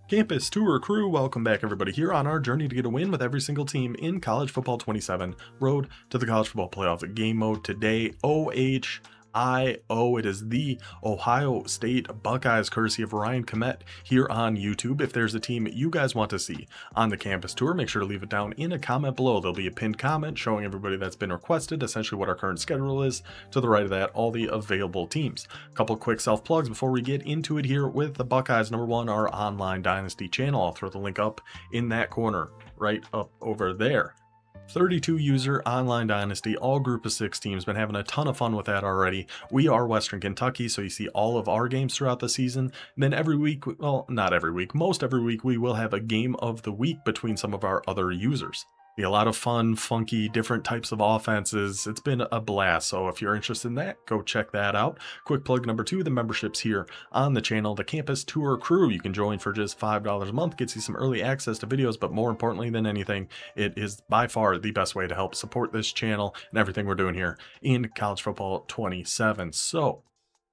Campus Tour crew, welcome back everybody here on our journey to get a win with every single team in College Football 27, Road to the College Football Playoff game mode today, OHIO. It is the Ohio State Buckeyes, courtesy of Ryan Komet here on YouTube. If there's a team you guys want to see on the Campus Tour, make sure to leave it down in a comment below. There'll be a pinned comment showing everybody that's been requested, essentially what our current schedule is. To the right of that, all the available teams. A couple quick self-plugs before we get into it here with the Buckeyes. Number one, our online Dynasty channel. I'll throw the link up in that corner right up over there. 32 user online dynasty, all group of 6 teams. Been having a ton of fun with that already. We are Western Kentucky, so you see all of our games throughout the season. And then every week, well, not every week, most every week, we will have a game of the week between some of our other users. Be a lot of fun, funky, different types of offenses. It's been a blast, so if you're interested in that, go check that out. Quick plug number 2, the memberships here on the channel. The Campus Tour crew, you can join for just $5 a month, gets you some early access to videos, but more importantly than anything, it is by far the best way to help support this channel and everything we're doing here in College Football 27. So,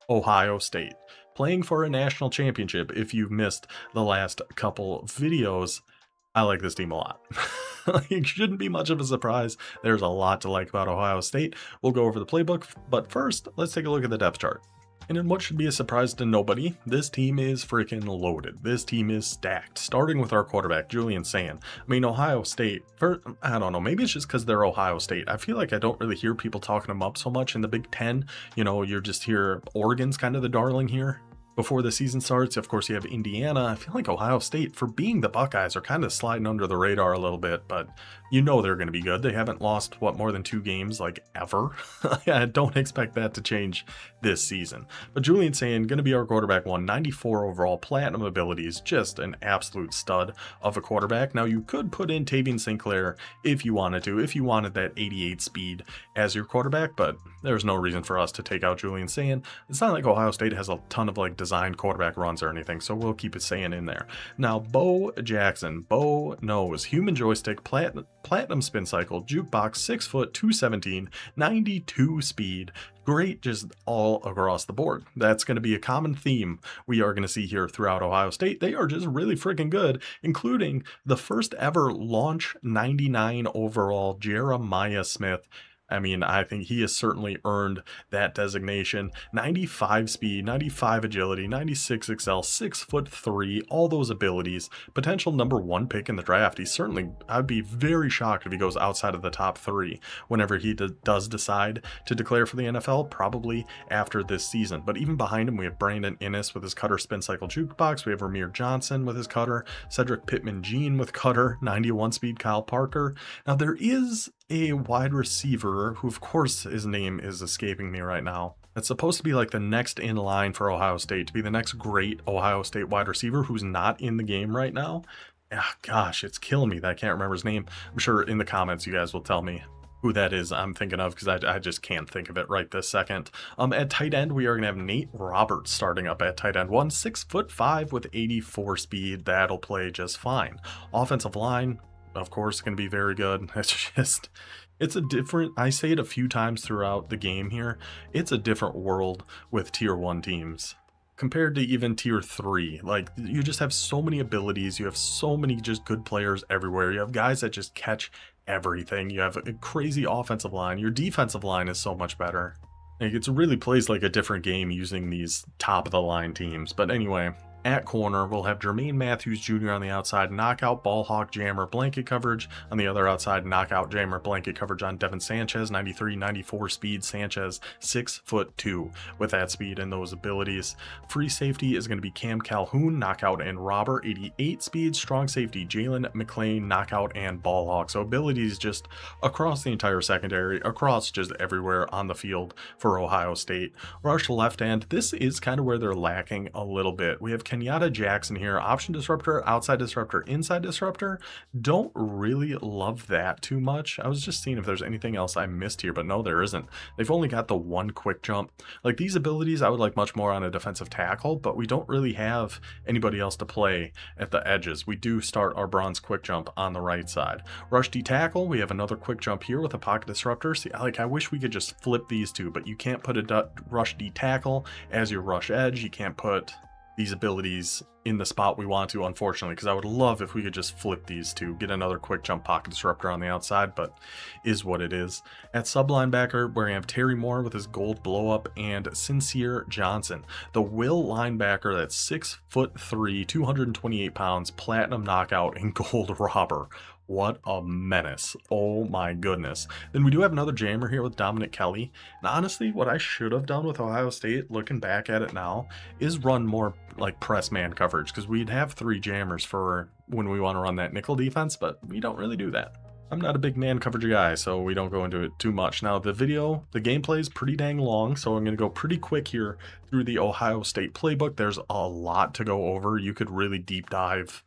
Ohio State, playing for a national championship. If you've missed the last couple videos, I like this team a lot. It shouldn't be much of a surprise. There's a lot to like about Ohio State. We'll go over the playbook, but first, let's take a look at the depth chart. And in what should be a surprise to nobody, this team is freaking loaded. This team is stacked, starting with our quarterback, Julian Sand. I mean, Ohio State, I don't know, maybe it's just because they're Ohio State. I feel like I don't really hear people talking them up so much in the Big Ten. You know, you're just here, Oregon's kind of the darling here. Before the season starts, of course, you have Indiana. I feel like Ohio State, for being the Buckeyes, are kind of sliding under the radar a little bit, but you know they're going to be good. They haven't lost, what, more than 2 games, like, ever? I don't expect that to change this season. But Julian Sand, going to be our quarterback 194 overall, platinum abilities, just an absolute stud of a quarterback. Now, you could put in Tavian Sinclair if you wanted to, if you wanted that 88 speed as your quarterback, but there's no reason for us to take out Julian Sand. It's not like Ohio State has a ton of, like, designed quarterback runs or anything, so we'll keep it saying in there. Now, Bo Jackson, Bo knows, human joystick, platinum spin cycle, jukebox, 6 foot, 217, 92 speed. Great, just all across the board. That's going to be a common theme we are going to see here throughout Ohio State. They are just really freaking good, including the first ever launch 99 overall Jeremiah Smith. I mean, I think he has certainly earned that designation. 95 speed, 95 agility, 96 excel, 6'3", all those abilities. Potential number 1 pick in the draft. He's certainly, I'd be very shocked if he goes outside of the top 3 whenever he does decide to declare for the NFL, probably after this season. But even behind him, we have Brandon Innes with his cutter spin cycle jukebox. We have Ramir Johnson with his cutter, Cedric Pittman-Jean with cutter, 91 speed Kyle Parker. Now there is a wide receiver who, of course, his name is escaping me right now. It's supposed to be like the next in line for Ohio State, to be the next great Ohio State wide receiver who's not in the game right now. Gosh, it's killing me that I can't remember his name. I'm sure in the comments you guys will tell me who that is I'm thinking of, because I just can't think of it right this second. At tight end, we are going to have Nate Roberts starting up at tight end 1, 6'5" with 84 speed. That'll play just fine. Offensive line, of course, going to be very good. It's a different, I say it a few times throughout the game here, it's a different world with tier 1 teams compared to even tier 3. Like, you just have so many abilities, you have so many just good players everywhere, you have guys that just catch everything, you have a crazy offensive line, your defensive line is so much better. Like, it really plays like a different game using these top of the line teams. But anyway, at corner, we'll have Jermaine Matthews Jr. on the outside, knockout, ball hawk, jammer, blanket coverage. On the other outside, knockout, jammer, blanket coverage on Devin Sanchez, 93, 94 speed. Sanchez, 6'2" with that speed and those abilities. Free safety is going to be Cam Calhoun, knockout and robber, 88 speed. Strong safety, Jalen McClain, knockout and ball hawk. So abilities just across the entire secondary, across just everywhere on the field for Ohio State. Rush left end, this is kind of where they're lacking a little bit. We have Kenyatta Jackson here, option disruptor, outside disruptor, inside disruptor. Don't really love that too much. I was just seeing if there's anything else I missed here, but no, there isn't. They've only got the 1 quick jump. Like, these abilities I would like much more on a defensive tackle, but we don't really have anybody else to play at the edges. We do start our bronze quick jump on the right side. Rush D tackle, we have another quick jump here with a pocket disruptor. See, like, I wish we could just flip these two, but you can't put a rush D tackle as your rush edge. You can't put these abilities in the spot we want to, unfortunately, because I would love if we could just flip these two, get another quick jump pocket disruptor on the outside, but is what it is. At sub linebacker, where we have Terry Moore with his gold blow up and Sincere Johnson, the will linebacker that's 6'3", 228 pounds, platinum knockout, and gold robber. What a menace. Oh my goodness. Then we do have another jammer here with Dominic Kelly. And honestly, what I should have done with Ohio State, looking back at it now, is run more like press man coverage, because we'd have 3 jammers for when we want to run that nickel defense, but we don't really do that. I'm not a big man coverage guy, so we don't go into it too much. Now, the gameplay is pretty dang long, so I'm going to go pretty quick here through the Ohio State playbook. There's a lot to go over. You could really deep dive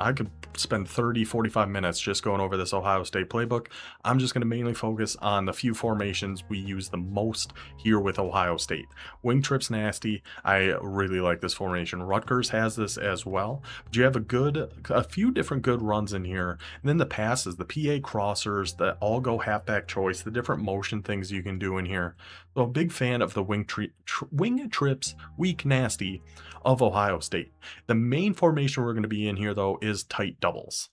I could spend 30-45 minutes just going over this Ohio State playbook. I'm just going to mainly focus on the few formations we use the most here with Ohio State. Wing trips nasty. I really like this formation. Rutgers has this as well. But you have a few different good runs in here. And then the passes, the PA crossers, the all go halfback choice, the different motion things you can do in here. So a big fan of the wing trips, weak nasty of Ohio State. The main formation we're going to be in here, though, is tight doubles.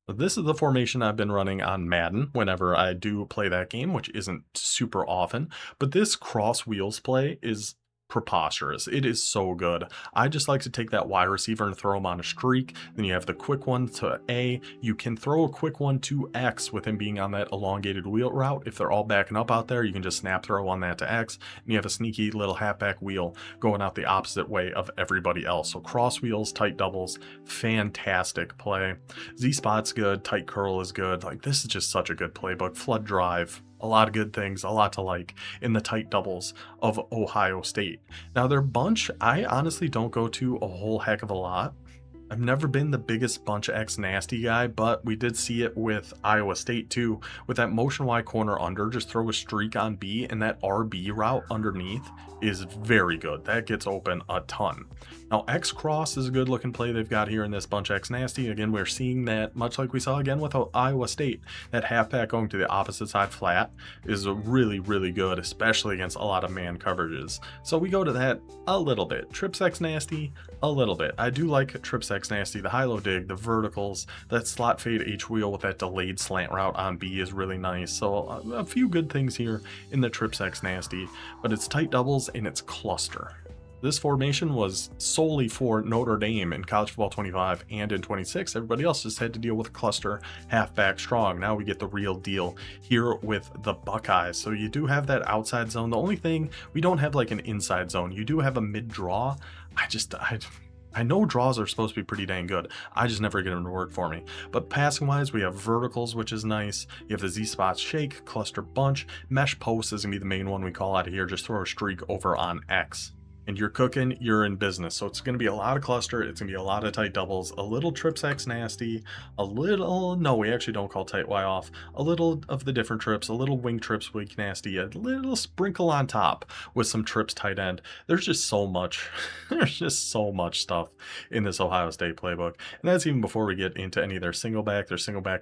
This is the formation I've been running on Madden whenever I do play that game, which isn't super often. But this cross wheels play is preposterous. It is so good. I just like to take that wide receiver and throw him on a streak. Then you have the quick one to A. You can throw a quick one to X with him being on that elongated wheel route. If they're all backing up out there, you can just snap throw on that to X, and you have a sneaky little halfback wheel going out the opposite way of everybody else. So cross wheels, tight doubles, fantastic play. Z spot's good, tight curl is good. Like, this is just such a good playbook. Flood drive, a lot of good things, a lot to like in the tight doubles of Ohio State. Now, their bunch, I honestly don't go to a whole heck of a lot. I've never been the biggest bunch X nasty guy, but we did see it with Iowa State too. With that motion Y corner under, just throw a streak on B, and that RB route underneath is very good. That gets open a ton. Now, X cross is a good looking play they've got here in this bunch X nasty. Again, we're seeing that much like we saw again with Iowa State. That halfback going to the opposite side flat is really, really good, especially against a lot of man coverages. So we go to that a little bit. Trips X nasty, a little bit. I do like Trips X nasty, the high-low dig, the verticals, that slot fade H wheel with that delayed slant route on B is really nice. So a few good things here in the Trips X nasty, but it's tight doubles and it's cluster. This formation was solely for Notre Dame in College Football 25 and in 26. Everybody else just had to deal with cluster halfback strong. Now we get the real deal here with the Buckeyes. So you do have that outside zone. The only thing, we don't have like an inside zone. You do have a mid draw. I know draws are supposed to be pretty dang good. I just never get them to work for me. But passing wise, we have verticals, which is nice. You have the Z spots shake, cluster bunch, mesh post is gonna be the main one we call out of here. Just throw a streak over on X. And you're cooking, you're in business. So it's going to be a lot of cluster. It's going to be a lot of tight doubles, a little trips X nasty, a little, no, we actually don't call tight Y off, a little of the different trips, a little wing trips weak nasty, a little sprinkle on top with some trips tight end. There's just so much, there's just so much stuff in this Ohio State playbook. And that's even before we get into any of their single back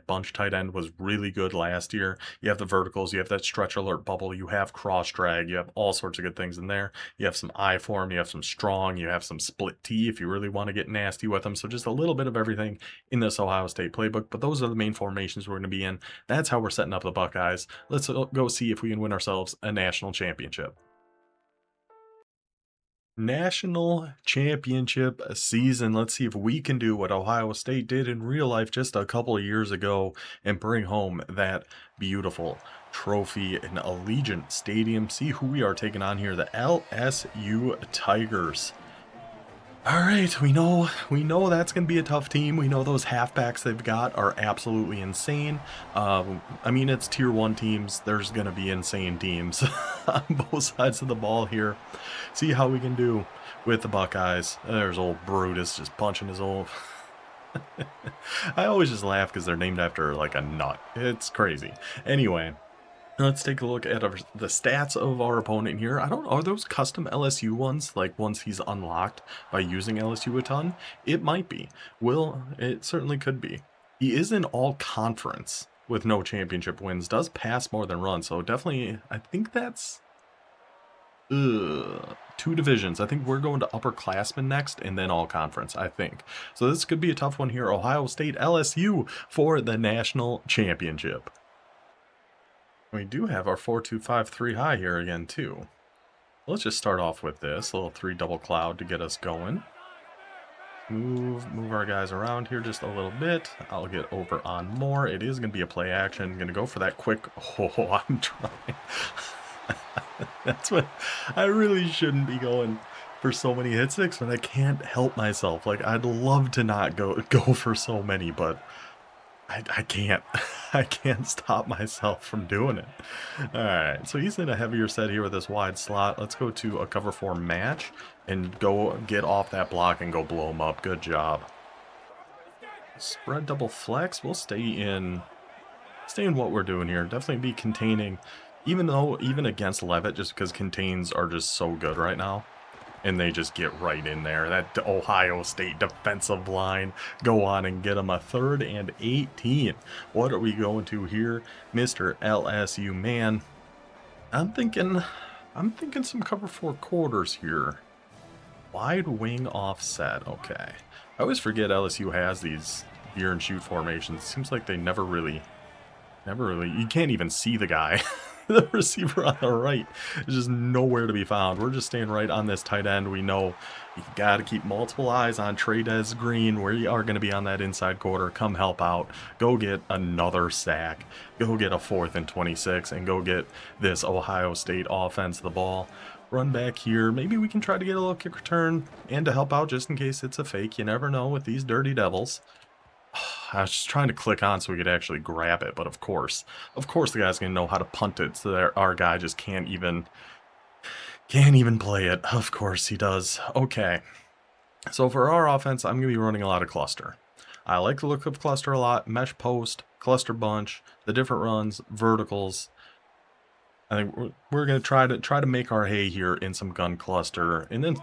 bunch tight end was really good last year. You have the verticals, you have that stretch alert bubble, you have cross drag, you have all sorts of good things in there. You have some I form, you have some strong, you have some split T if you really want to get nasty with them. So just a little bit of everything in this Ohio State playbook, but those are the main formations we're going to be in. That's how we're setting up the Buckeyes. Let's go see if we can win ourselves a national championship. National championship season. Let's see if we can do what Ohio State did in real life just a couple of years ago and bring home that beautiful trophy in Allegiant Stadium. See who we are taking on here, the LSU Tigers. All right, we know that's going to be a tough team. We know those halfbacks they've got are absolutely insane. I mean, it's tier 1 teams. There's going to be insane teams on both sides of the ball here. See how we can do with the Buckeyes. There's old Brutus just punching his old... I always just laugh because they're named after like a nut. It's crazy. Anyway, let's take a look at the stats of our opponent here. I don't know, are those custom LSU ones, like once he's unlocked by using LSU a ton? It might be. It certainly could be. He is in all conference with no championship wins, does pass more than run, so definitely, I think that's Ugh. 2 divisions. I think we're going to upperclassmen next and then all conference, I think. So this could be a tough one here. Ohio State LSU for the national championship. We do have our 4-2-5-3 high here again too. Let's just start off with this little 3 double cloud to get us going. Move our guys around here just a little bit. I'll get over on more. It is going to be a play action. Going to go for that quick. Oh, I'm trying. That's what I really shouldn't be going for so many hit sticks, but I can't help myself. Like, I'd love to not go for so many, but I can't. I can't stop myself from doing it. All right, so he's in a heavier set here with this wide slot. Let's go to a cover 4 match and go get off that block and go blow him up. Good job. Spread double flex. We'll stay in what we're doing here. Definitely be containing, even against Levitt, just because contains are just so good right now. And they just get right in there. That Ohio State defensive line. Go on and get them a 3rd and 18. What are we going to here, Mr. LSU man? I'm thinking some cover 4 quarters here. Wide wing offset. Okay. I always forget LSU has these veer and shoot formations. It seems like they never really. You can't even see the guy. The receiver on the right is just nowhere to be found. We're just staying right on this tight end. We know you got to keep multiple eyes on Trades Green, where you are going to be on that inside quarter. Come help out. Go get another sack. Go get a 4th and 26, and go get this Ohio State offense the ball. Run back here. Maybe we can try to get a little kick return and to help out just in case it's a fake. You never know with these dirty devils. I was just trying to click on so we could actually grab it, but of course the guy's gonna know how to punt it, so that our guy just can't even play it. Of course he does. Okay, so for our offense, I'm gonna be running a lot of cluster. I like the look of cluster a lot. Mesh post, cluster bunch, the different runs, verticals. I think we're gonna try to make our hay here in some gun cluster, and then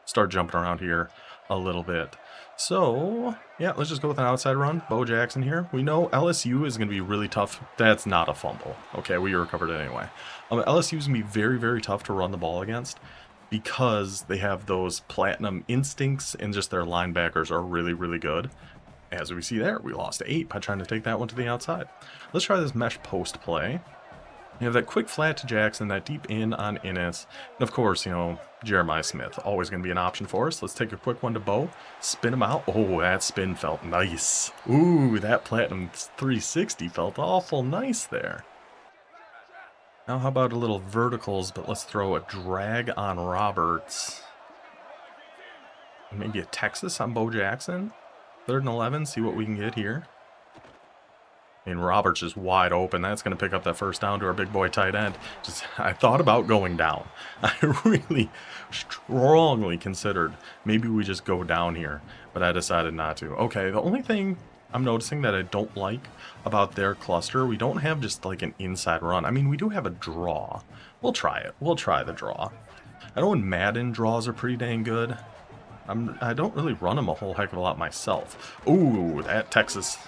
start jumping around here a little bit. So, yeah, let's just go with an outside run. Bo Jackson here. We know LSU is going to be really tough. That's not a fumble. Okay, we recovered it anyway. LSU is going to be very, very tough to run the ball against because they have those platinum instincts and just their linebackers are really, really good. As we see there, we lost 8 by trying to take that one to the outside. Let's try this mesh post play. You have that quick flat to Jackson, that deep in on Innes. And of course, you know, Jeremiah Smith, always going to be an option for us. Let's take a quick one to Bo. Spin him out. Oh, that spin felt nice. Ooh, that platinum 360 felt awful nice there. Now how about a little verticals, but let's throw a drag on Roberts. Maybe a Texas on Bo Jackson. 3rd and 11, see what we can get here. And Roberts is wide open. That's going to pick up that first down to our big boy tight end. I thought about going down. I really strongly considered maybe we just go down here, but I decided not to. Okay, the only thing I'm noticing that I don't like about their cluster, we don't have just like an inside run. I mean, we do have a draw. We'll try it. We'll try the draw. I know in Madden, draws are pretty dang good. I don't really run them a whole heck of a lot myself. Ooh, that Texas...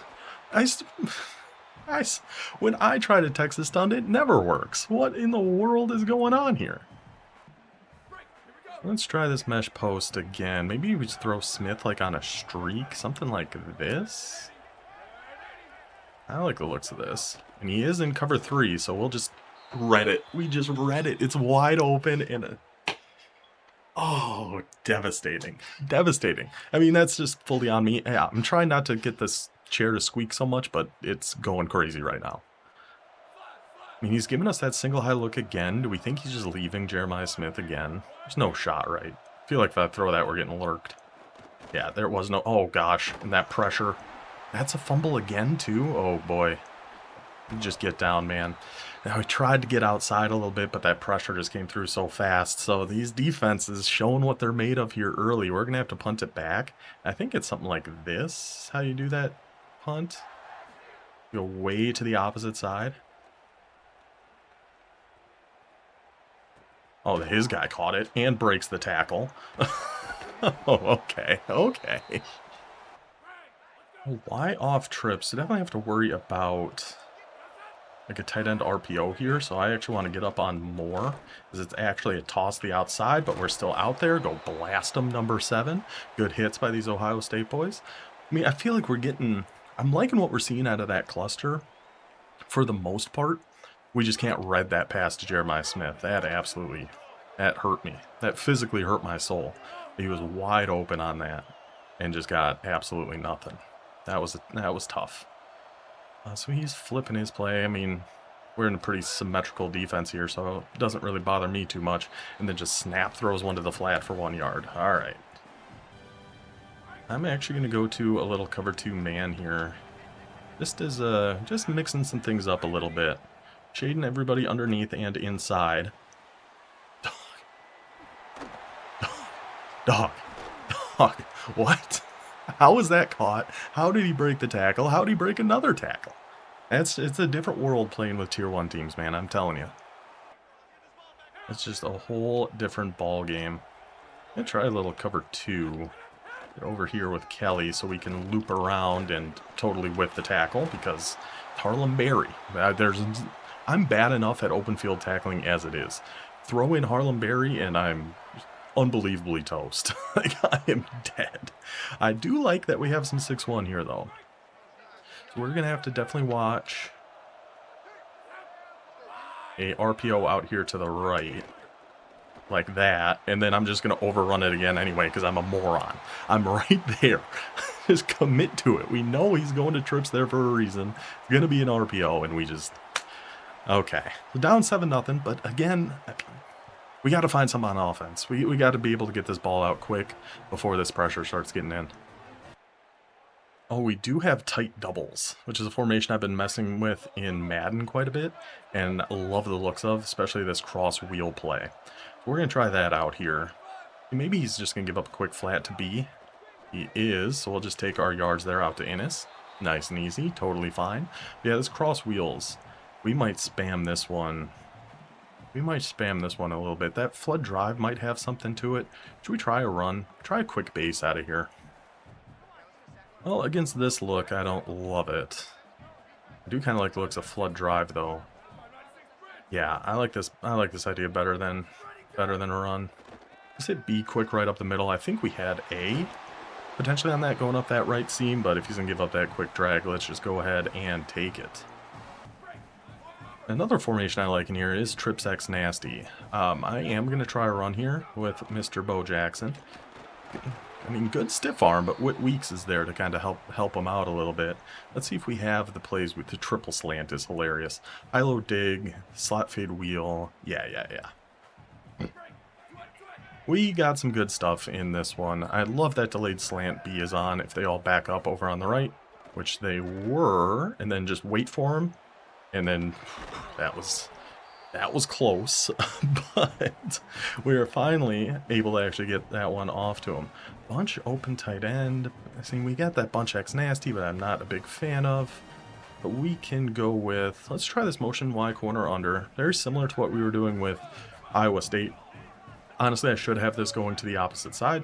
When I try to Texas stunt, it never works. What in the world is going on here? Let's try this mesh post again. Maybe we just throw Smith like on a streak, something like this. I like the looks of this. And he is in cover 3, so we'll just read it. We just read it. It's wide open and oh, devastating. Devastating. I mean, that's just fully on me. Yeah, I'm trying not to get this chair to squeak so much, but it's going crazy right now. I mean, he's giving us that single high look again. Do we think he's just leaving Jeremiah Smith again? There's no shot, right? I feel like if I throw that, we're getting lurked. Yeah, there was no... Oh, gosh. And that pressure. That's a fumble again, too? Oh, boy. Just get down, man. Now, we tried to get outside a little bit, but that pressure just came through so fast. So these defenses showing what they're made of here early. We're going to have to punt it back. I think it's something like this, how you do that punt. Go way to the opposite side. Oh, his guy caught it and breaks the tackle. Oh, okay, okay. Why off trips? So definitely have to worry about like a tight end RPO here, so I actually want to get up on more, because it's actually a toss to the outside, but we're still out there. Go blast them, number 7. Good hits by these Ohio State boys. I mean, I feel like I'm liking what we're seeing out of that cluster for the most part. We just can't read that pass to Jeremiah Smith. That hurt me. That physically hurt my soul. He was wide open on that and just got absolutely nothing. That was tough. So he's flipping his play. I mean, we're in a pretty symmetrical defense here, so it doesn't really bother me too much. And then just snap throws one to the flat for 1 yard. All right. I'm actually going to go to a little cover 2 man here. Just mixing some things up a little bit. Shading everybody underneath and inside. Dog. What? How was that caught? How did he break the tackle? How did he break another tackle? It's a different world playing with Tier 1 teams, man. I'm telling you. It's just a whole different ball game. I'm going to try a little cover 2. Get over here with Kelly so we can loop around and totally whip the tackle, because Harlem Berry. I'm bad enough at open field tackling as it is. Throw in Harlem Berry and I'm unbelievably toast. Like, I am dead. I do like that we have some 6-1 here, though. So we're going to have to definitely watch a RPO out here to the right. Like that. And then I'm just going to overrun it again anyway, because I'm a moron. I'm right there. Just commit to it. We know he's going to trips there for a reason. It's going to be an RPO, and we just... Okay. We're down 7-0, but again... We got to find some on offense. We got to be able to get this ball out quick before this pressure starts getting in. Oh, we do have tight doubles, which is a formation I've been messing with in Madden quite a bit and love the looks of, especially this cross wheel play. So we're going to try that out here. Maybe he's just going to give up a quick flat to B. He is, so we'll just take our yards there out to Innis. Nice and easy, totally fine. But yeah, this cross wheels, we might spam this one. We might spam this one a little bit. That flood drive might have something to it. Should we try a run? Try a quick base out of here. Well, against this look, I don't love it. I do kind of like the looks of flood drive, though. Yeah, I like this idea better than a run. Let's hit B quick right up the middle. I think we had A potentially on that going up that right seam, but if he's going to give up that quick drag, let's just go ahead and take it. Another formation I like in here is Trips X Nasty. I am going to try a run here with Mr. Bo Jackson. I mean, good stiff arm, but Whit Weeks is there to kind of help him out a little bit. Let's see if we have the plays with the triple slant is hilarious. High-low dig, slot fade wheel. Yeah. We got some good stuff in this one. I love that delayed slant B is on if they all back up over on the right, which they were, and then just wait for him. And then that was close, but we were finally able to actually get that one off to him. Bunch open tight end. I mean, we got that bunch X nasty, but I'm not a big fan of. But we can go with, let's try this motion Y corner under. Very similar to what we were doing with Iowa State. Honestly, I should have this going to the opposite side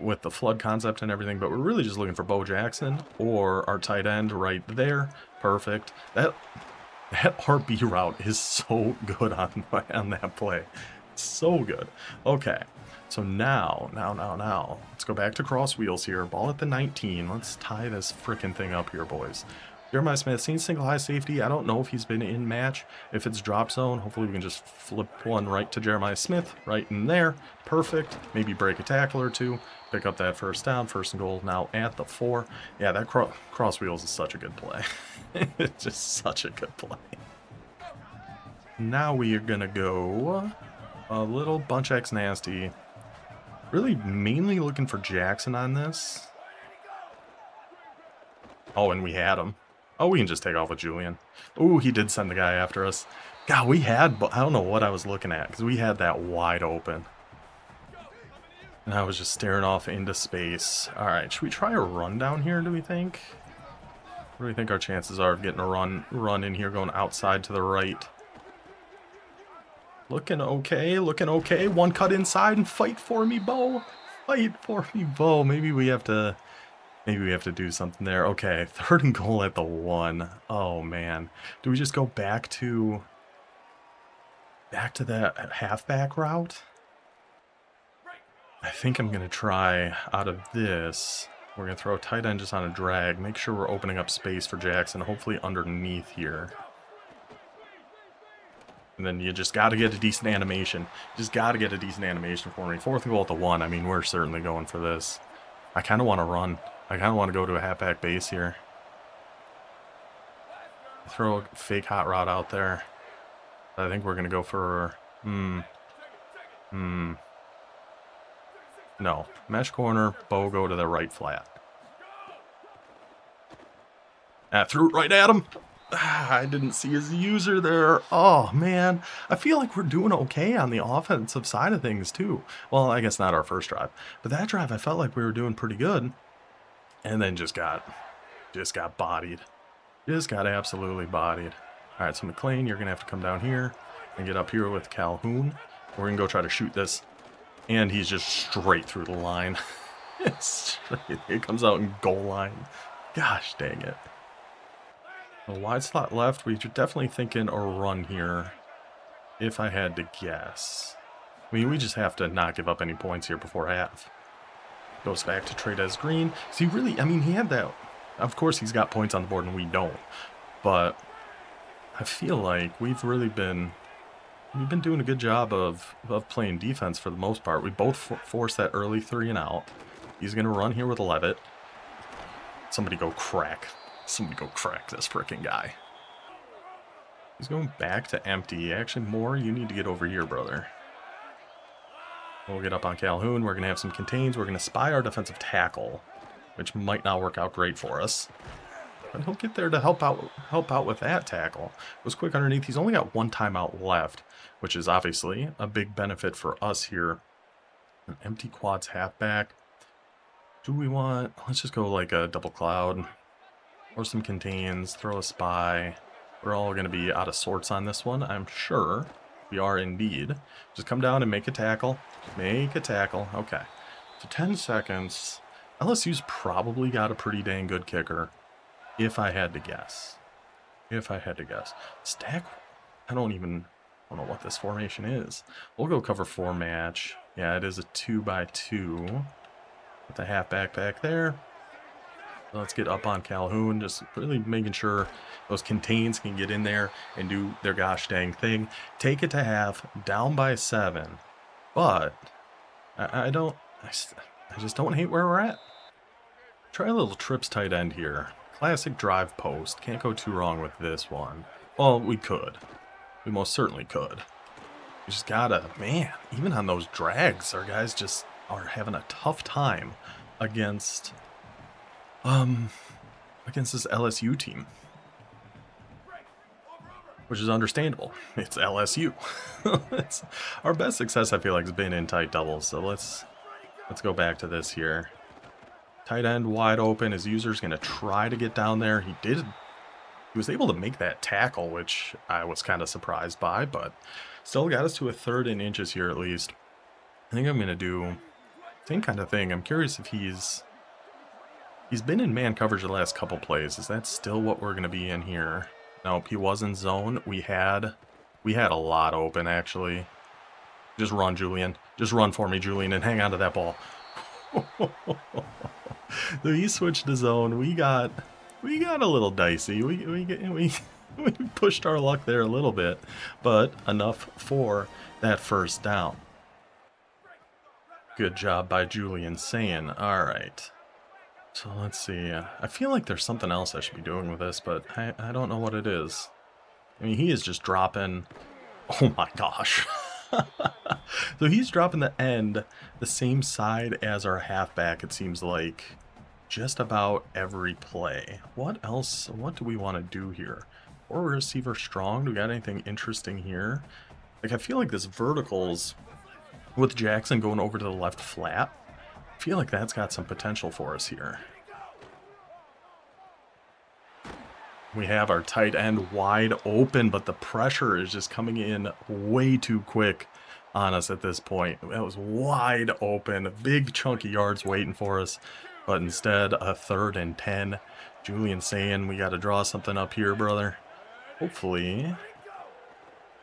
with the flood concept and everything, but we're really just looking for Bo Jackson or our tight end right there. Perfect. That RB route is so good on that play. So good. Okay. So now, let's go back to cross wheels here. Ball at the 19. Let's tie this freaking thing up here, boys. Jeremiah Smith, seen single high safety. I don't know if he's been in match. If it's drop zone, hopefully we can just flip one right to Jeremiah Smith, right in there. Perfect. Maybe break a tackle or two. Pick up that first down, first and goal now at the 4. Yeah, that cross wheels is such a good play. It's just such a good play. Now we are going to go a little bunch X nasty. Really mainly looking for Jackson on this. Oh, and we had him. Oh, we can just take off with Julian. Ooh, he did send the guy after us. God, we had, I don't know what I was looking at, because we had that wide open. And I was just staring off into space. All right, should we try a run down here, do we think? What do we think our chances are of getting a run in here, going outside to the right? Looking okay, looking okay. One cut inside and fight for me, Bo. Fight for me, Bo. Maybe we have to Maybe we have to do something there. Okay, 3rd and goal at the 1. Oh, man. Do we just go back to that halfback route? I think I'm going to try out of this. We're going to throw a tight end just on a drag. Make sure we're opening up space for Jackson, hopefully underneath here. And then you just got to get a decent animation. Just got to get a decent animation for me. 4th and goal at the 1. I mean, we're certainly going for this. I kind of want to run. I kind of want to go to a halfback base here. Throw a fake hot route out there. I think we're going to go for... No. Mesh corner, Bo go to the right flat. Threw it right at him. I didn't see his user there. Oh, man. I feel like we're doing okay on the offensive side of things, too. Well, I guess not our first drive. But that drive, I felt like we were doing pretty good. And then just got bodied. Just got absolutely bodied. All right, so McLean, you're going to have to come down here and get up here with Calhoun. We're going to go try to shoot this. And he's just straight through the line. It comes out in goal line. Gosh dang it. A wide slot left. We're definitely thinking a run here, if I had to guess. I mean, we just have to not give up any points here before half. Goes back to Trades Green. So he really, I mean, he had that. Of course, he's got points on the board and we don't. But I feel like we've been doing a good job of playing defense for the most part. We both forced that early 3 and out. He's going to run here with Levitt. Somebody go crack. Somebody go crack this freaking guy. He's going back to empty. Actually, Moore, you need to get over here, brother. We'll get up on Calhoun. We're going to have some contains. We're going to spy our defensive tackle, which might not work out great for us. But he'll get there to help out with that tackle. It was quick underneath. He's only got 1 timeout left, which is obviously a big benefit for us here. An empty quads halfback. Do we want... Let's just go like a double cloud. Or some contains. Throw a spy. We're all going to be out of sorts on this one, I'm sure. We are indeed. Just come down and make a tackle. Make a tackle. Okay. So 10 seconds. LSU's probably got a pretty dang good kicker. If I had to guess. Stack, I don't know what this formation is. We'll go cover 4 match. Yeah, it is a 2x2. With the halfback back there. Let's get up on Calhoun. Just really making sure those contains can get in there and do their gosh dang thing. Take it to half, down by 7. But I just don't hate where we're at. Try a little trips tight end here. Classic drive post. Can't go too wrong with this one. Well, we could. We most certainly could. We just gotta, man, even on those drags, our guys just are having a tough time against this LSU team. Which is understandable. It's LSU. Our best success, I feel like, has been in tight doubles. So let's go back to this here. Tight end wide open. His user's going to try to get down there. He was able to make that tackle, which I was kind of surprised by, but still got us to a 3rd and inches here at least. I think I'm going to do same kind of thing. I'm curious if he's been in man coverage the last couple plays. Is that still what we're going to be in here? Nope, he was in zone. We had a lot open, actually. Just run, Julian. Just run for me, Julian, and hang on to that ball. So he switched to zone. We got a little dicey. We pushed our luck there a little bit, but enough for that first down. Good job by Julian saying. All right. So let's see. I feel like there's something else I should be doing with this, but I don't know what it is. I mean, he is just dropping. Oh my gosh. So he's dropping the end the same side as our halfback, it seems like, just about every play. What else? What do we want to do here? Or receiver strong? Do we got anything interesting here? Like, I feel like this verticals with Jackson going over to the left flat. I feel like that's got some potential for us here. We have our tight end wide open, but the pressure is just coming in way too quick on us at this point. That was wide open, big chunky yards waiting for us. But instead, a 3rd and 10. Julian saying we got to draw something up here, brother. Hopefully,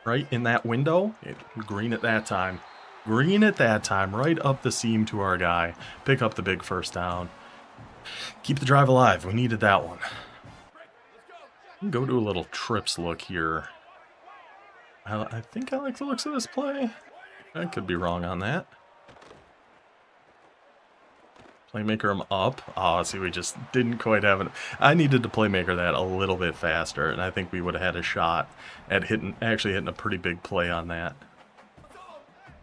right in that window. Green at that time. Green at that time. Right up the seam to our guy. Pick up the big first down. Keep the drive alive. We needed that one. Go to a little trips look here. I think I like the looks of this play. I could be wrong on that. Playmaker him up. Oh, see, we just didn't quite have it. I needed to playmaker that a little bit faster, and I think we would have had a shot at actually hitting a pretty big play on that.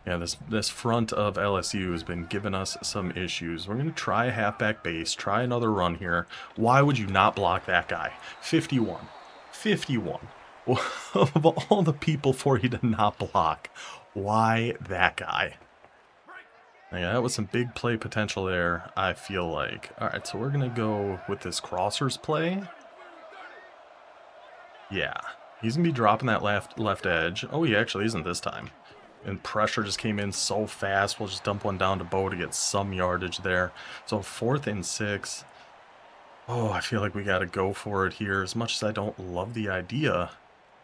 Yeah, this front of LSU has been giving us some issues. We're going to try a halfback base, try another run here. Why would you not block that guy? 51. 51. Of all the people for you to not block, why that guy? Yeah, that was some big play potential there, I feel like. All right, so we're going to go with this crossers play. Yeah, he's going to be dropping that left edge. Oh, he actually isn't this time. And pressure just came in so fast. We'll just dump one down to Bo to get some yardage there. So 4th and 6. Oh, I feel like we got to go for it here. As much as I don't love the idea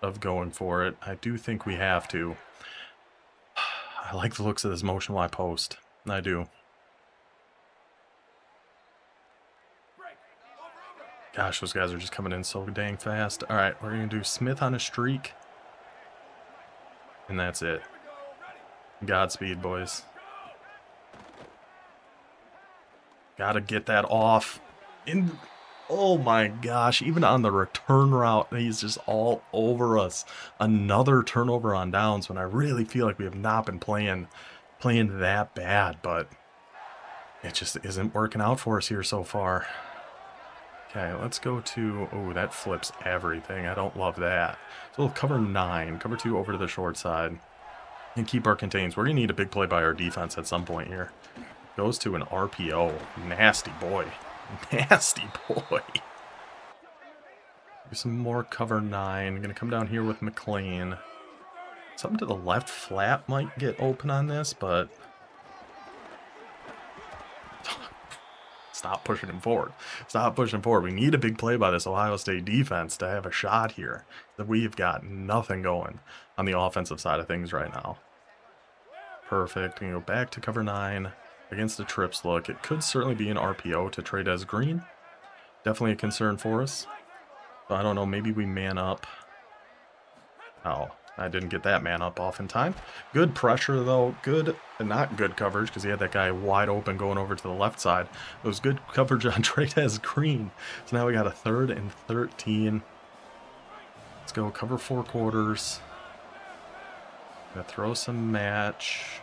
of going for it, I do think we have to. I like the looks of this motion Y post. I do. Gosh, those guys are just coming in so dang fast. All right, we're going to do Smith on a streak. And that's it. Godspeed, boys. Gotta get that off. Oh my gosh, even on the return route, he's just all over us. Another turnover on downs when I really feel like we have not been playing that bad, but it just isn't working out for us here so far. Okay, let's go to, oh, that flips everything. I don't love that. So we'll cover 9, cover 2 over to the short side, and keep our contains. We're going to need a big play by our defense at some point here. Goes to an RPO. Nasty boy. Nasty boy. Do some more cover 9. Going to come down here with McLean. Something to the left flat might get open on this, but stop pushing him forward. Stop pushing forward. We need a big play by this Ohio State defense to have a shot here. That we've got nothing going on the offensive side of things right now. Perfect. We can go back to cover 9 against the trips look. It could certainly be an RPO to Trades Green. Definitely a concern for us. So I don't know. Maybe we man up. Oh, I didn't get that man up off in time. Good pressure, though. Good, not good coverage, because he had that guy wide open going over to the left side. It was good coverage on Trades Green. So now we got a 3rd and 13. Let's go cover 4 quarters. Gonna throw some match.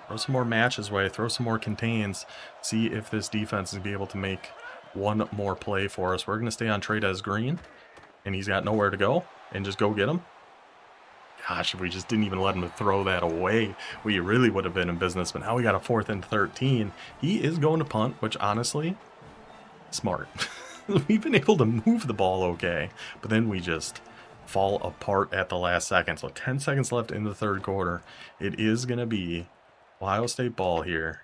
Throw some more matches way. Throw some more contains. See if this defense is going to be able to make one more play for us. We're going to stay on Trades Green. And he's got nowhere to go. And just go get him. Gosh, if we just didn't even let him throw that away, we really would have been in business. But now we got a 4th and 13. He is going to punt, which honestly, smart. We've been able to move the ball okay. But then we just fall apart at the last second. So 10 seconds left in the 3rd quarter. It is going to be Ohio State ball here.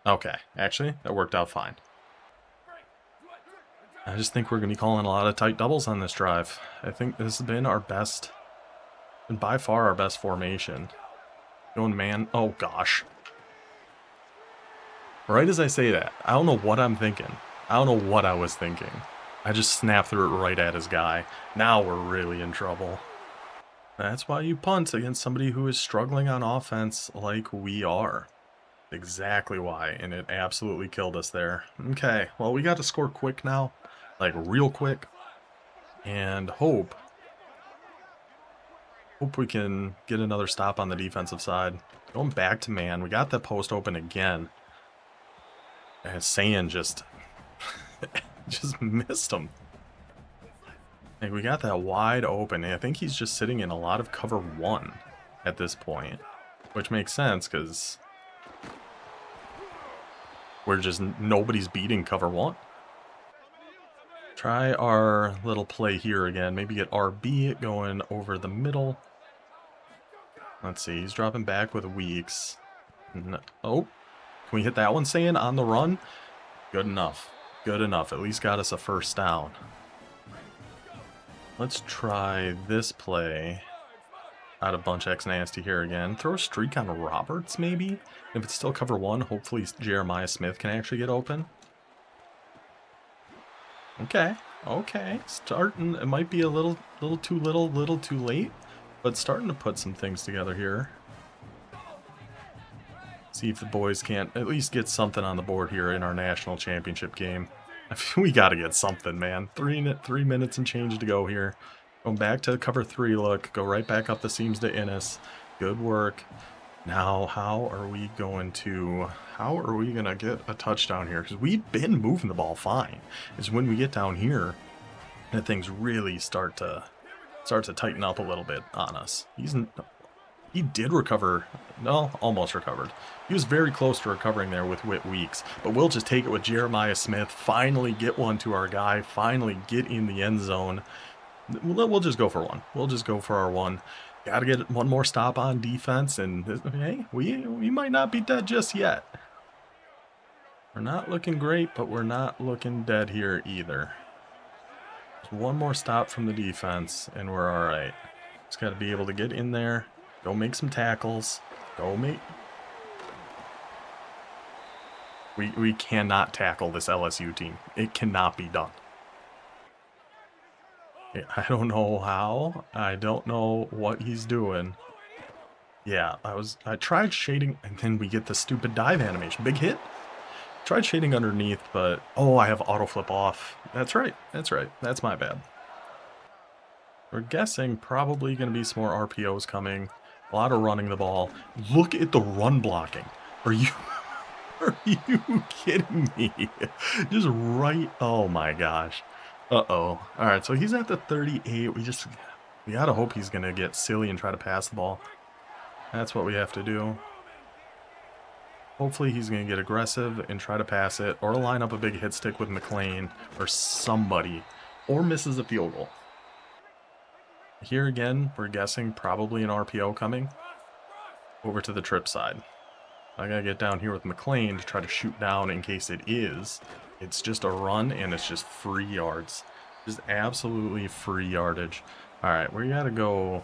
Okay, actually, that worked out fine. I just think we're going to be calling a lot of tight doubles on this drive. I think this has been our best, and by far our best formation. Going man, oh gosh. Right as I say that, I don't know what I'm thinking. I don't know what I was thinking. I just snapped through it right at his guy. Now we're really in trouble. That's why you punt against somebody who is struggling on offense like we are. Exactly why, and it absolutely killed us there. Okay, well, we got to score quick now. Like, real quick. And hope we can get another stop on the defensive side. Going back to man. We got that post open again. And Sand just missed him. Like, we got that wide open. I think he's just sitting in a lot of cover 1 at this point. Which makes sense, because we're just, nobody's beating cover 1. Try our little play here again. Maybe get RB going over the middle. Let's see. He's dropping back with Weeks. No. Oh. Can we hit that one, Sand, on the run? Good enough. Good enough. At least got us a first down. Let's try this play. Out of bunch X nasty here again. Throw a streak on Roberts, maybe? If it's still cover one, hopefully Jeremiah Smith can actually get open. Okay. Okay. Starting. It might be a little too late. But starting to put some things together here. See if the boys can't at least get something on the board here in our national championship game. We got to get something, man. 3 minutes and change to go here. Going back to cover 3 look. Go right back up the seams to Innes. Good work. Now, how are we going to get a touchdown here? Because we've been moving the ball fine. It's when we get down here that things really start to tighten up a little bit on us. He did recover. No, almost recovered. He was very close to recovering there with Whit Weeks. But we'll just take it with Jeremiah Smith. Finally get one to our guy. Finally get in the end zone. We'll just go for one. We'll just go for our one. Got to get one more stop on defense. And hey, we might not be dead just yet. We're not looking great, but we're not looking dead here either. Just one more stop from the defense, and we're all right. Just got to be able to get in there. Go make some tackles. Go make... We cannot tackle this LSU team. It cannot be done. I don't know how. I don't know what he's doing. Yeah, I tried shading, and then we get the stupid dive animation. Big hit. Tried shading underneath, but... Oh, I have auto flip off. That's right. That's right. That's my bad. We're guessing probably going to be some more RPOs coming. A lot of running the ball. Look at the run blocking. Are you kidding me? Just right. Oh my gosh. Uh-oh. All right, so he's at the 38. We got to hope he's going to get silly and try to pass the ball. That's what we have to do. Hopefully he's going to get aggressive and try to pass it, or line up a big hit stick with McLean or somebody, or misses a field goal. Here again, we're guessing probably an RPO coming over to the trip side. I gotta get down here with McLean to try to shoot down in case it is. It's just a run and it's just free yards. Just absolutely free yardage. Alright, we gotta go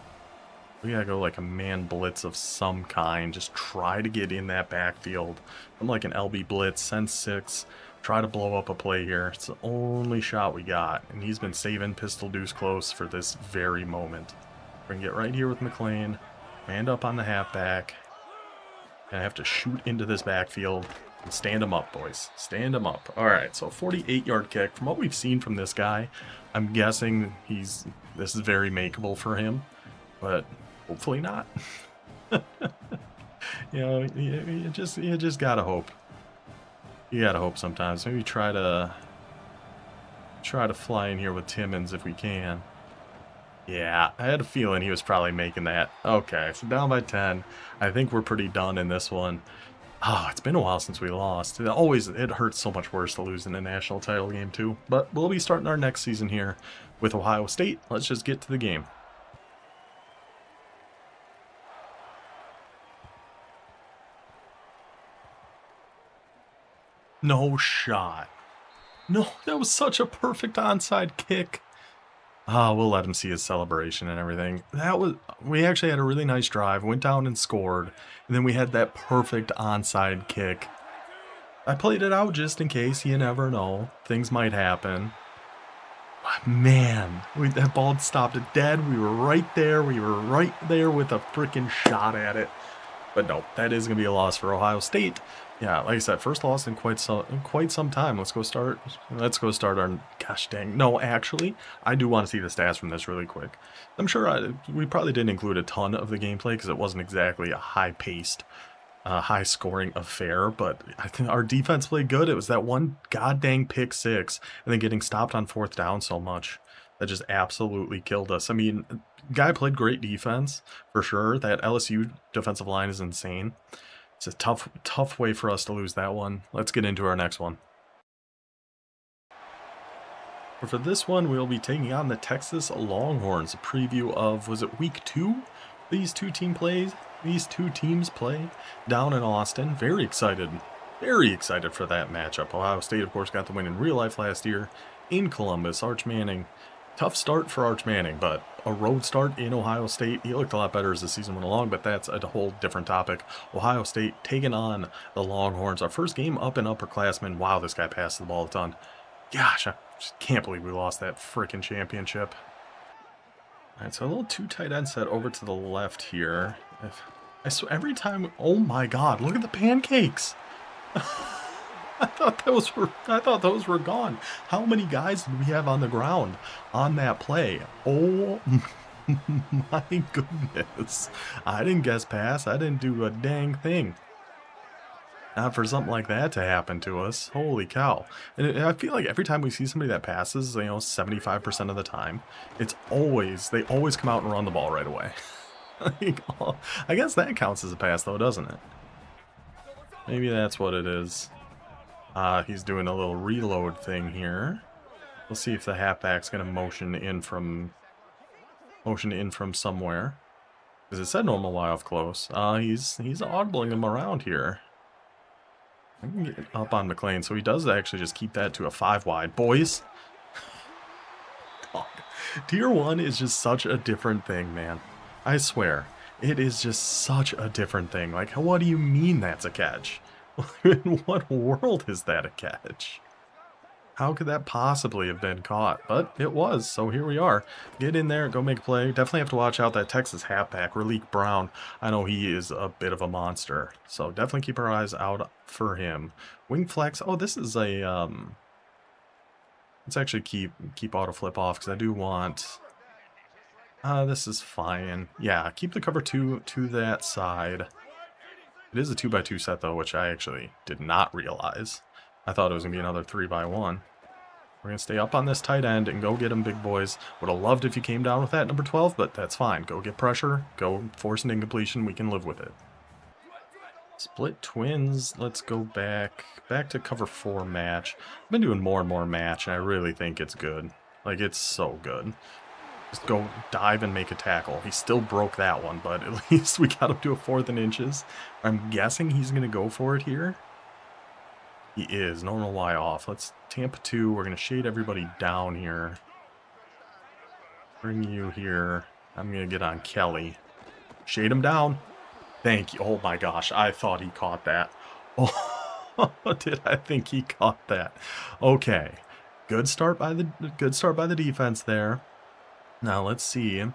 like a man blitz of some kind. Just try to get in that backfield. I'm like an LB blitz, send 6. Try to blow up a play here. It's the only shot we got, and he's been saving pistol deuce close for this very moment. We're gonna get right here with McLean, man up on the halfback, and I have to shoot into this backfield and stand him up, boys. Stand him up. All right, so 48-yard kick. From what we've seen from this guy, I'm guessing this is very makeable for him, but hopefully not. You just gotta hope. You gotta hope sometimes. Maybe try to fly in here with Timmons if we can. Yeah, I had a feeling he was probably making that. Okay, so down by 10. I think we're pretty done in this one. Oh, it's been a while since we lost. It hurts so much worse to lose in a national title game too. But we'll be starting our next season here with Ohio State. Let's just get to the game. No shot. No, that was such a perfect onside kick. We'll let him see his celebration and everything. We actually had a really nice drive, went down and scored, and then we had that perfect onside kick. I played it out just in case, you never know. Things might happen. Man, that ball stopped it dead. We were right there. We were right there with a freaking shot at it. But no, that is going to be a loss for Ohio State. Yeah, like I said, first loss in quite some time. Let's go start our... Gosh dang. No, actually, I do want to see the stats from this really quick. I'm sure we probably didn't include a ton of the gameplay because it wasn't exactly a high-paced, high-scoring affair. But I think our defense played good. It was that one goddamn pick 6 and then getting stopped on 4th down so much. That just absolutely killed us. I mean, guy played great defense, for sure. That LSU defensive line is insane. It's a tough way for us to lose that one. Let's get into our next one. For this one, we'll be taking on the Texas Longhorns. A preview of, was it week 2? These two teams play down in Austin. Very excited Very excited for that matchup. Ohio State, of course, got the win in real life last year in Columbus. Arch Manning, tough start for Arch Manning, but a road start in Ohio State. He looked a lot better as the season went along, but that's a whole different topic. Ohio State taking on the Longhorns. Our first game up and upperclassmen. Wow, this guy passed the ball a ton. Gosh, I just can't believe we lost that freaking championship. All right, so a little two tight end set over to the left here. I swear, every time, oh my God, look at the pancakes. I thought those were gone. How many guys did we have on the ground on that play? Oh my goodness. I didn't guess pass. I didn't do a dang thing. Not for something like that to happen to us. Holy cow. And I feel like every time we see somebody that passes, 75% of the time, they always come out and run the ball right away. Like, I guess that counts as a pass though, doesn't it? Maybe that's what it is. He's doing a little reload thing here. We'll see if the halfback's going to motion in from somewhere. Because it said normal Y off close. He's audibling him around here. I can get up on McLean, so he does actually just keep that to a 5 wide. Boys! God. Tier 1 is just such a different thing, man. I swear. It is just such a different thing. Like, what do you mean that's a catch? In what world is that a catch? How could that possibly have been caught? But it was, so here we are. Get in there, go make a play. Definitely have to watch out that Texas halfback, Raleek Brown. I know he is a bit of a monster, so definitely keep our eyes out for him. Wing flex. Oh, this is a let's actually keep auto flip off because I do want. This is fine. Yeah, keep the cover 2 to that side. It is a 2x2 set though, which I actually did not realize. I thought it was going to be another 3x1. We're going to stay up on this tight end and go get them, big boys. Would have loved if you came down with that number 12, but that's fine. Go get pressure. Go force an incompletion. We can live with it. Split twins. Let's go back to cover 4 match. I've been doing more and more match, and I really think it's good. Like, it's so good. Just go dive and make a tackle. He still broke that one, but at least we got him to a 4th and inches. I'm guessing he's going to go for it here. He is. Normal Y off. Let's Tampa 2. We're going to shade everybody down here. Bring you here. I'm going to get on Kelly. Shade him down. Thank you. Oh my gosh. I thought he caught that. Oh, did I think he caught that? Okay. Good start by the defense there. Now let's see. I'm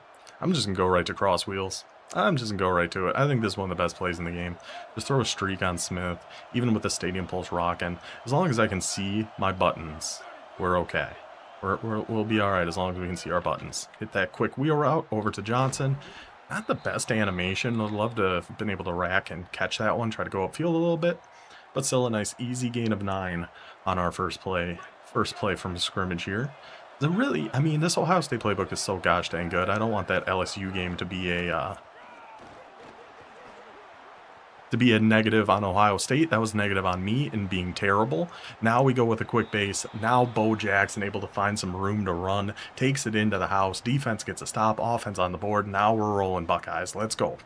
just going to go right to cross wheels. I'm just going to go right to it. I think this is one of the best plays in the game. Just throw a streak on Smith, even with the stadium pulse rocking. As long as I can see my buttons, we're okay. We'll be all right as long as we can see our buttons. Hit that quick wheel route over to Johnson. Not the best animation. I'd love to have been able to rack and catch that one, try to go upfield a little bit. But still a nice easy gain of 9 on our first play from scrimmage here. This Ohio State playbook is so gosh dang good. I don't want that LSU game to be a negative on Ohio State. That was negative on me in being terrible. Now we go with a quick base. Now Bo Jackson able to find some room to run, takes it into the house. Defense gets a stop, offense on the board. Now we're rolling, Buckeyes. Let's go.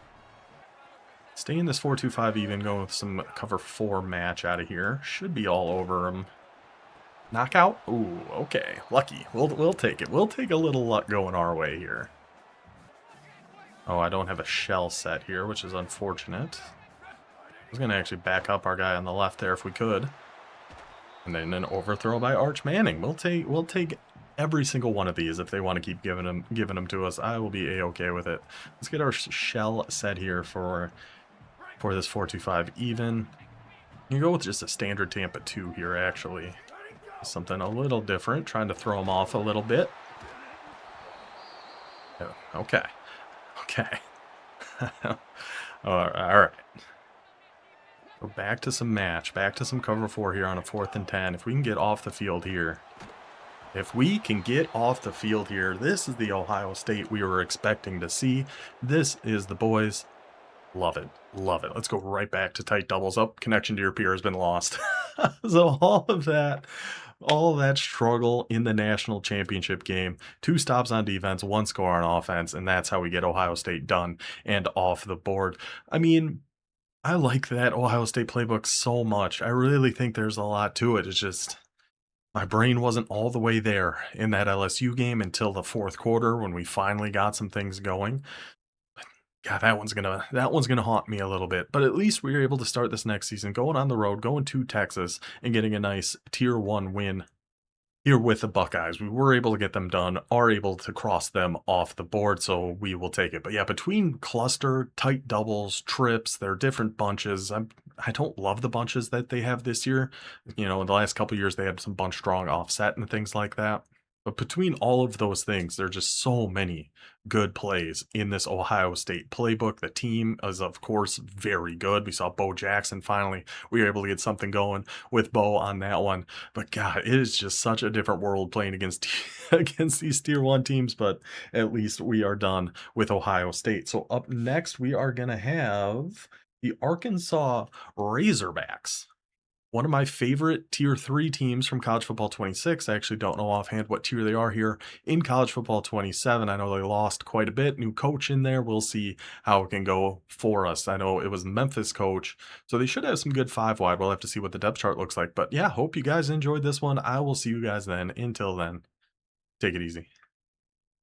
Stay in this 4-2-5 even, going with some cover 4 match out of here. Should be all over him. Knockout? Ooh, okay. Lucky. We'll take it. We'll take a little luck going our way here. Oh, I don't have a shell set here, which is unfortunate. I was going to actually back up our guy on the left there if we could. And then an overthrow by Arch Manning. We'll take every single one of these if they want to keep giving them to us. I will be a-okay with it. Let's get our shell set here for this 4-2-5 even. You can go with just a standard Tampa 2 here, actually. Something a little different, trying to throw him off a little bit. Oh, okay. All right. Go back to some match, back to some cover 4 here on a 4th and 10. If we can get off the field here. This is the Ohio State we were expecting to see. This is the boys. Love it. Let's go right back to tight doubles. Up, connection to your peer has been lost. So all of that struggle in the national championship game, 2 stops on defense, 1 score on offense, and that's how we get Ohio State done and off the board. I mean, I like that Ohio State playbook so much. I really think there's a lot to it. It's just my brain wasn't all the way there in that LSU game until the fourth quarter when we finally got some things going. Yeah, that one's gonna haunt me a little bit. But at least we were able to start this next season going on the road, going to Texas, and getting a nice tier one win here with the Buckeyes. We were able to get them done, are able to cross them off the board, so we will take it. But yeah, between cluster, tight doubles, trips, they're different bunches. I don't love the bunches that they have this year. In the last couple years, they had some bunch strong offset and things like that. But between all of those things, there are just so many good plays in this Ohio State playbook. The team is, of course, very good. We saw Bo Jackson finally. We were able to get something going with Bo on that one. But God, it is just such a different world playing against against these tier one teams. But at least we are done with Ohio State. So up next, we are gonna have the Arkansas Razorbacks, one of my favorite tier 3 teams from College Football 26. I actually don't know offhand what tier they are here in College Football 27. I know they lost quite a bit. New coach in there. We'll see how it can go for us. I know it was Memphis coach, so they should have some good 5 wide. We'll have to see what the depth chart looks like. But yeah, hope you guys enjoyed this one. I will see you guys then. Until then, take it easy.